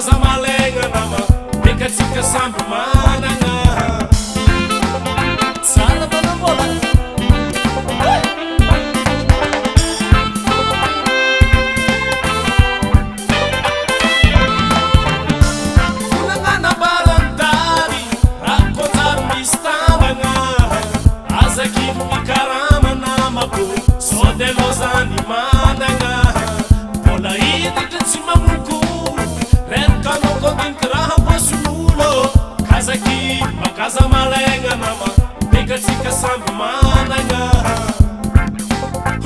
kaza malegna nama bekatsika samby managna tsara manambola funangana barantari rakonjaro misy tambagna azakivo mikarama namako sodelo zany managna mbola hiditra tsy mamoko renkanao kodinika raha voasonolo kazaky makaza malegna nama bekatsika samby managna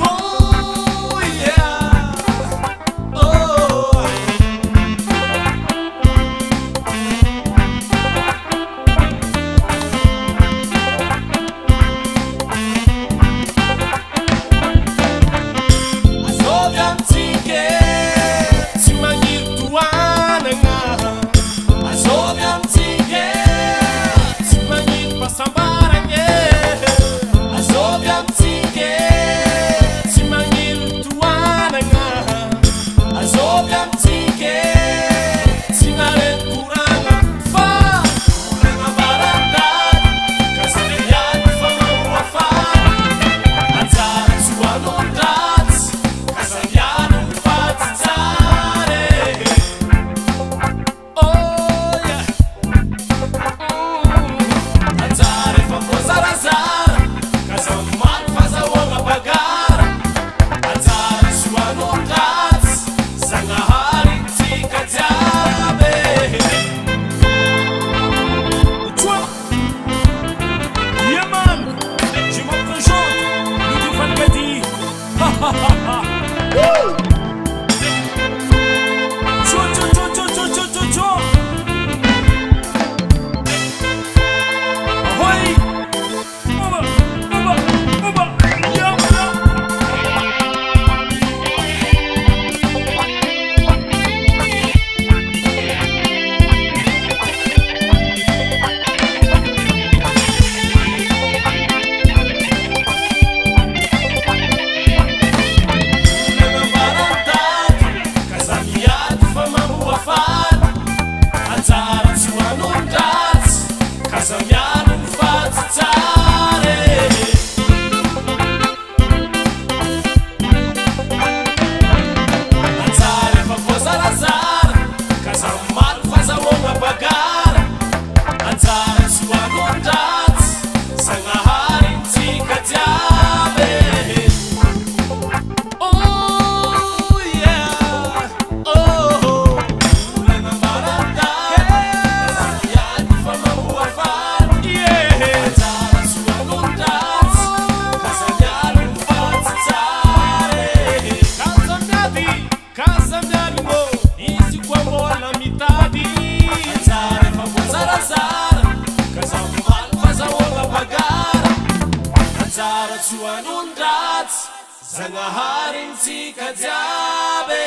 oh yeah oh azovy amitsike tsy magniry toanagna azovy amitsike tsy magniry fahasambaragna azovy amitsike tsy magniry toanagna azovy amitsike tsy nareny koragna fa olana barantany kazaneliany fa mamoafana anjara tsy hoanondratsy kazaniano mifatsy tsare oh yeah anjara efa voazarazara kazamano fazahoagna bagara anjara tsy hoanondratsy zagnahary tsika jiaby Toi, yeah man, je me présente, Ludi Van Gadi. Ha ha ha ha. Woo! Cho cho cho cho cho cho cho cho. Ahoy! Uba, uba, uba. Yeah, yeah. Olana barantany kazamiady fa mamoafana anjara tsy hoanondratsy kazamiano mifatsy tsare anjara efa voazarazara kazamalo fazahoagna bagara anjara tsy hoanondratsy zagnahary tsika jiaby oh yeah oh olana barantany kazamiady fa mamoafana yeah anjara tsy hoanondratsy kazamiano mifatsy tsare kazamiady ngô izy koa mbola mitady anjara efa voazarazara kazamalo fazahoagna bagara anjara tsy hoanondratsy zagnahary tsika jiaby